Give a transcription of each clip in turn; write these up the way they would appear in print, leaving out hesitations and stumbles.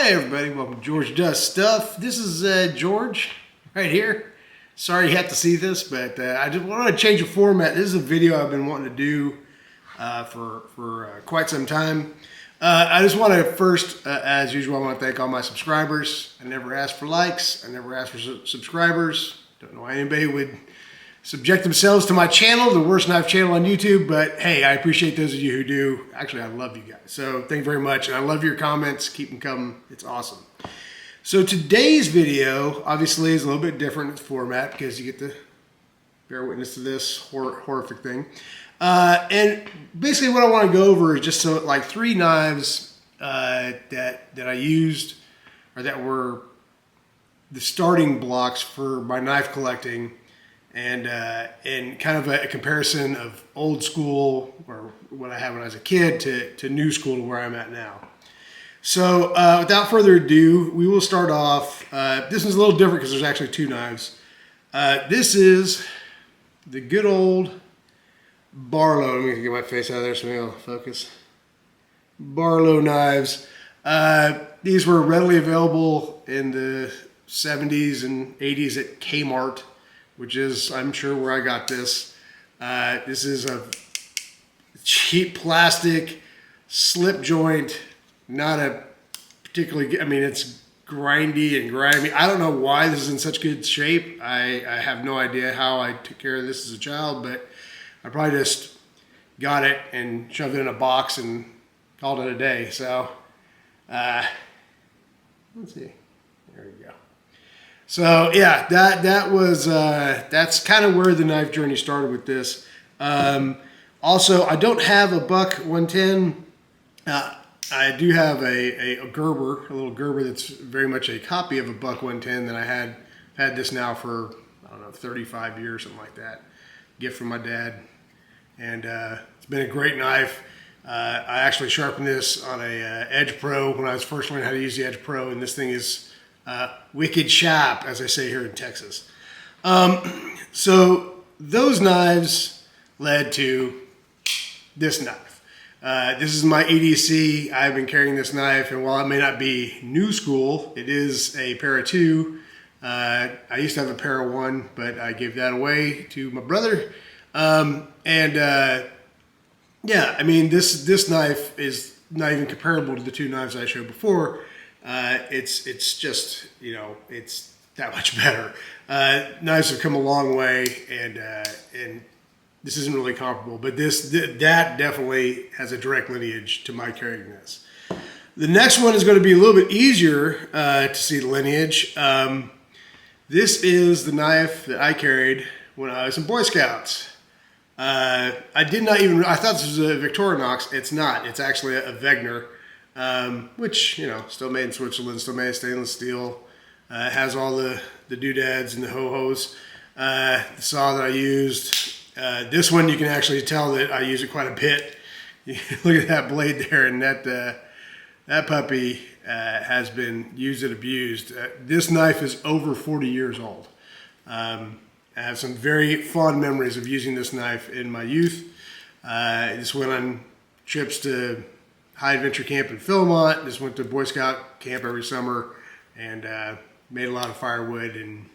Hey everybody, welcome to George Does Stuff. This is George right here. Sorry you have to see this, but I just want to change the format. This is a video I've been wanting to do for quite some time. I just want to first, as usual, I want to thank all my subscribers. I never asked for likes. I never asked for subscribers. Don't know why anybody would subject themselves to my channel, the worst knife channel on YouTube, but hey, I appreciate those of you who do. Actually, I love you guys. So thank you very much. And I love your comments. Keep them coming. It's awesome. So today's video, obviously, is a little bit different in format because you get to bear witness to this horrific thing. And basically what I want to go over is just like 3 knives that I used, or that were the starting blocks for my knife collecting, and kind of a comparison of old school, or what I had when I was a kid, to new school, to where I'm at now. So without further ado, we will start off. This one's a little different because there's actually 2 knives. This is the good old Barlow. Let me get my face out of there so maybe I'll focus. Barlow knives. These were readily available in the 70s and 80s at Kmart, which is, I'm sure, where I got this. This is a cheap plastic slip joint, not a particularly, I mean, it's grindy and grimy. I don't know why this is in such good shape. I have no idea how I took care of this as a child, but I probably just got it and shoved it in a box and called it a day. So, let's see, there we go. So yeah, that's kind of where the knife journey started with this. Also, I don't have a Buck 110. I do have a Gerber, a little Gerber that's very much a copy of a Buck 110 that I had this now for, I don't know, 35 years, something like that. Gift from my dad, and it's been a great knife. I actually sharpened this on a Edge Pro when I was first learning how to use the Edge Pro, and this thing is wicked sharp, as I say here in Texas. So those knives led to this knife. This is my EDC. I've been carrying this knife, and while it may not be new school, it is a pair of 2. I used to have a pair of 1, but I gave that away to my brother. Yeah, I mean, this knife is not even comparable to the 2 knives I showed before. It's just, you know, it's that much better. Knives have come a long way, and this isn't really comparable, but that definitely has a direct lineage to my carrying this. The next one is going to be a little bit easier to see the lineage. This is the knife that I carried when I was in Boy Scouts. I thought this was a Victorinox. It's not. It's actually a Wegener. Which, you know, still made in Switzerland, still made of stainless steel. Has all the doodads and the ho-hos. The saw that I used, this one you can actually tell that I use it quite a bit. Look at that blade there, and that puppy has been used and abused. This knife is over 40 years old. I have some very fond memories of using this knife in my youth. I just went on trips to High Adventure Camp in Philmont. Just went to Boy Scout camp every summer, and made a lot of firewood and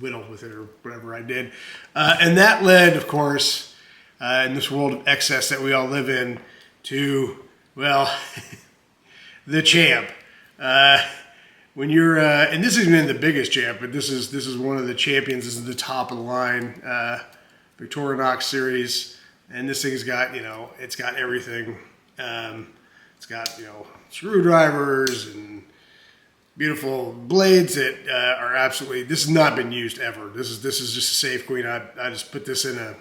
whittled with it, or whatever I did. And that led, of course, in this world of excess that we all live in, to, well, the Champ. When you're, and this isn't even the biggest Champ, but this is one of the champions. This is the top of the line Victorinox series, and this thing's got, you know, it's got everything. It's got, you know, screwdrivers and beautiful blades that are absolutely, this has not been used ever. This is just a safe queen. I just put this in a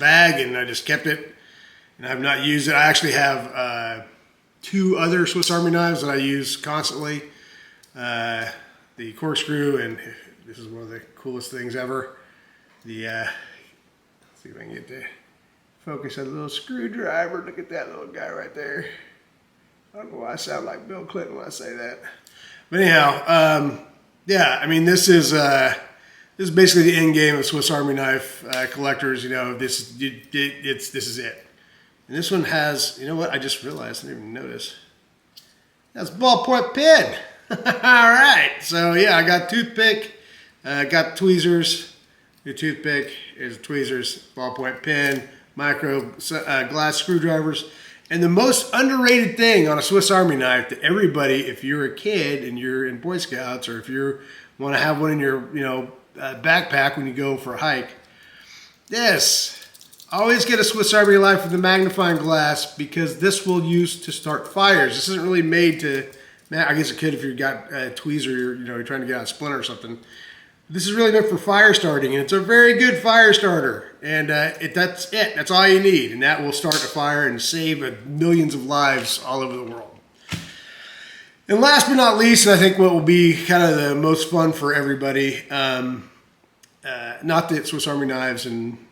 bag, and I just kept it, and I've not used it. I actually have 2 other Swiss Army knives that I use constantly. The corkscrew, and this is one of the coolest things ever. Let's see if I can get the focus on the little screwdriver. Look at that little guy right there. I don't know why I sound like Bill Clinton when I say that. But anyhow, yeah, I mean, this is basically the end game of Swiss Army knife collectors. You know, this is it. And this one has, you know what? I just realized, I didn't even notice. That's ballpoint pen. All right. So yeah, I got toothpick, got tweezers. Your toothpick is tweezers, ballpoint pen, micro glass screwdrivers, and the most underrated thing on a Swiss Army knife that everybody, if you're a kid and you're in Boy Scouts, or if you want to have one in your backpack when you go for a hike, this. Always get a Swiss Army knife with a magnifying glass, because this will use to start fires. This isn't really made to, I guess it could if you've got a tweezer, you're trying to get out a splinter or something. This is really meant for fire starting, and it's a very good fire starter. And that's it. That's all you need, and that will start a fire and save millions of lives all over the world. And last but not least, and I think what will be kind of the most fun for everybody, not that Swiss Army knives and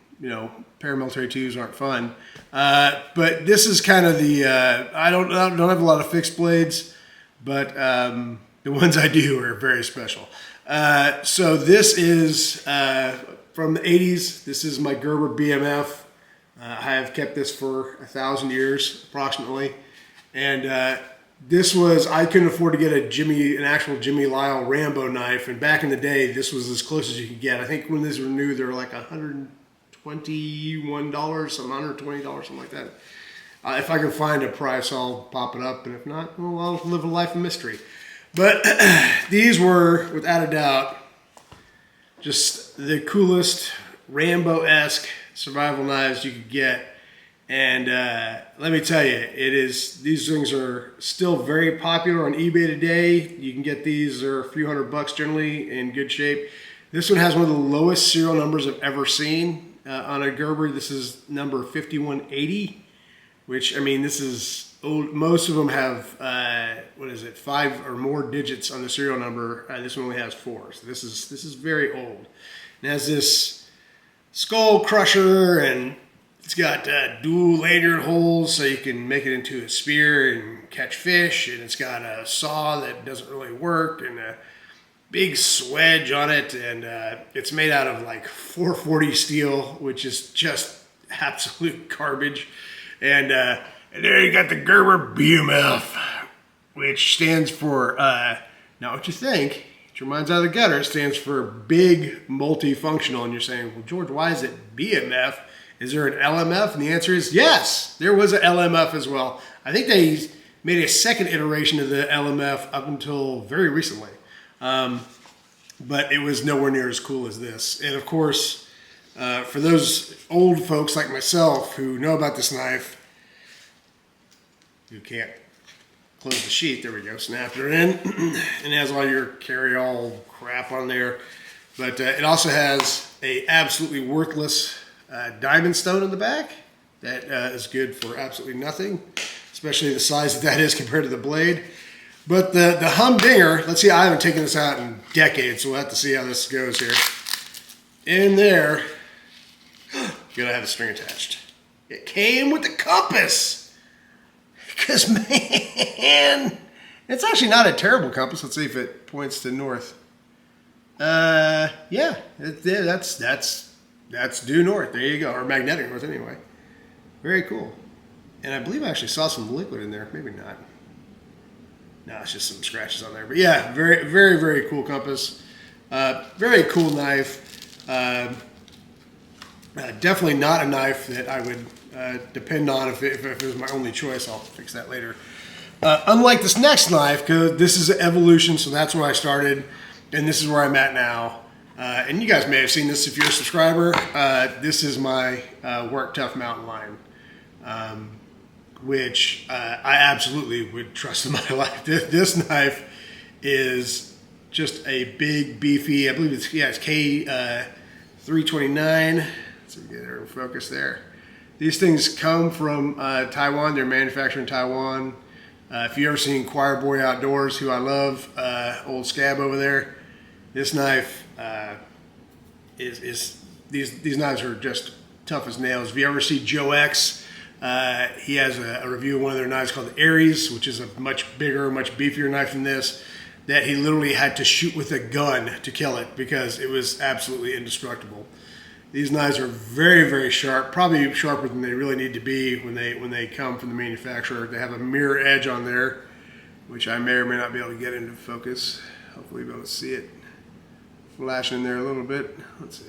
paramilitary twos aren't fun, but this is kind of the I don't have a lot of fixed blades, but the ones I do are very special. So this is from the 80s. This is my Gerber BMF. I have kept this for 1,000 years approximately, and this was, I couldn't afford to get an actual Jimmy Lyle Rambo knife, and back in the day this was as close as you could get. I think when these were new they were like $121, some $120, something like that. If I can find a price, I'll pop it up, and if not, well, I'll live a life of mystery. But these were, without a doubt, just the coolest Rambo-esque survival knives you could get. And let me tell you, these things are still very popular on eBay today. You can get these, they're a few $100 generally, in good shape. This one has one of the lowest serial numbers I've ever seen on a Gerber. This is number 5180, which, I mean, this is old. Most of them have, 5 or more digits on the serial number. This one only has 4, so this is very old. It has this skull crusher, and it's got dual lanyard holes so you can make it into a spear and catch fish, and it's got a saw that doesn't really work, and a big swedge on it, and it's made out of like 440 steel, which is just absolute garbage. And there you got the Gerber BMF, which stands for, not what you think, get your mind's out of the gutter, it stands for big multifunctional. And you're saying, well, George, why is it BMF? Is there an LMF? And the answer is yes, there was an LMF as well. I think they made a second iteration of the LMF up until very recently. But it was nowhere near as cool as this. And of course, for those old folks like myself who know about this knife, you can't close the sheet. There we go. Snap it in. And it has all your carry-all crap on there. But it also has a absolutely worthless diamond stone in the back. That is good for absolutely nothing, especially the size that is compared to the blade. But the humdinger, let's see, I haven't taken this out in decades, so we'll have to see how this goes here. In there, you're gonna have the string attached. It came with the compass. Because, man, it's actually not a terrible compass. Let's see if it points to north. Yeah, that's due north. There you go, or magnetic north anyway. Very cool. And I believe I actually saw some liquid in there. Maybe not. No, it's just some scratches on there. But yeah, very, very, very cool compass. Very cool knife. Definitely not a knife that I would depend on if it was my only choice. I'll fix that later. Unlike this next knife, because this is an evolution, so that's where I started, and this is where I'm at now. And you guys may have seen this if you're a subscriber. This is my Work Tough mountain lion, which I absolutely would trust in my life. This knife is just a big, beefy, I believe it's K329. So we get her in focus there. These things come from Taiwan. They're manufactured in Taiwan. If you've ever seen Choir Boy Outdoors, who I love, old Scab over there, this knife these knives are just tough as nails. If you ever see Joe X, he has a review of one of their knives called the Aries, which is a much bigger, much beefier knife than this, that he literally had to shoot with a gun to kill it because it was absolutely indestructible. These knives are very, very sharp, probably sharper than they really need to be when they come from the manufacturer. They have a mirror edge on there, which I may or may not be able to get into focus. Hopefully you'll be able to see it flashing in there a little bit. Let's see.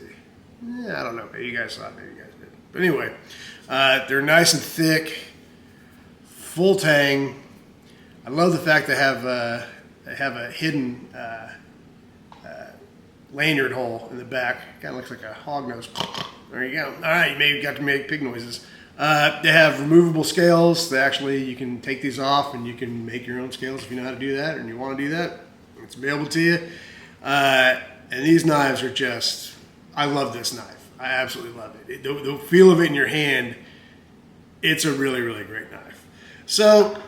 Yeah, I don't know. Maybe you guys saw it, maybe you guys did. But anyway, they're nice and thick, full tang. I love the fact they have a hidden lanyard hole in the back. Kind of looks like a hog nose. There you go. All right, you maybe got to make pig noises. They have removable scales. You can take these off and you can make your own scales if you know how to do that and you want to do that. It's available to you. And these knives are just, I love this knife. I absolutely love it. The feel of it in your hand, it's a really, really great knife. So,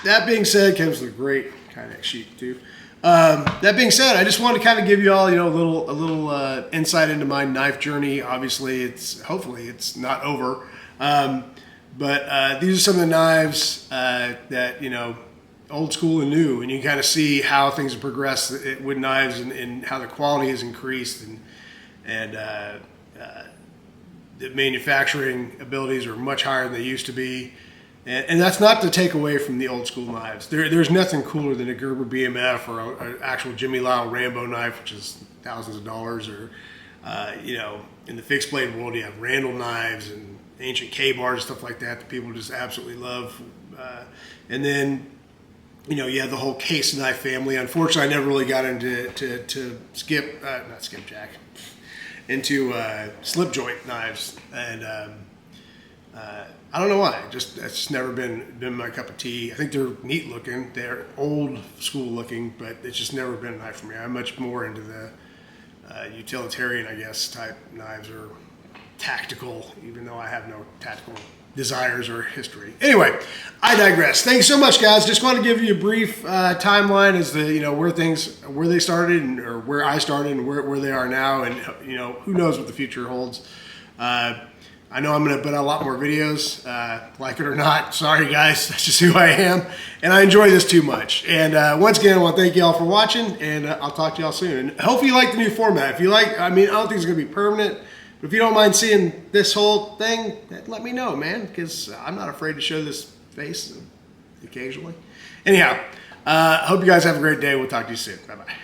that being said, comes with a great Kydex sheet too. That being said, I just wanted to kind of give you all, a little insight into my knife journey. Obviously, hopefully it's not over. But these are some of the knives that, old school and new, and you kind of see how things have progressed with knives and how the quality has increased and the manufacturing abilities are much higher than they used to be. And that's not to take away from the old school knives. There's nothing cooler than a Gerber BMF or an actual Jimmy Lyle Rambo knife, which is thousands of dollars. Or, in the fixed blade world, you have Randall knives and ancient K-bars, stuff like that people just absolutely love. And then, you have the whole case knife family. Unfortunately, I never really got into into slip joint knives. And I don't know why. That's just never been my cup of tea. I think they're neat looking. They're old school looking, but it's just never been a knife for me. I'm much more into the utilitarian, I guess, type knives or tactical, even though I have no tactical desires or history. Anyway, I digress. Thanks so much, guys. Just want to give you a brief timeline as to where they started or where I started and where they are now, and who knows what the future holds. I know I'm going to put out a lot more videos, like it or not. Sorry, guys. That's just who I am. And I enjoy this too much. And once again, I want to thank you all for watching, and I'll talk to y'all soon. And hopefully you like the new format. If you like, I don't think it's going to be permanent, but if you don't mind seeing this whole thing, let me know, man, because I'm not afraid to show this face occasionally. Anyhow, I hope you guys have a great day. We'll talk to you soon. Bye-bye.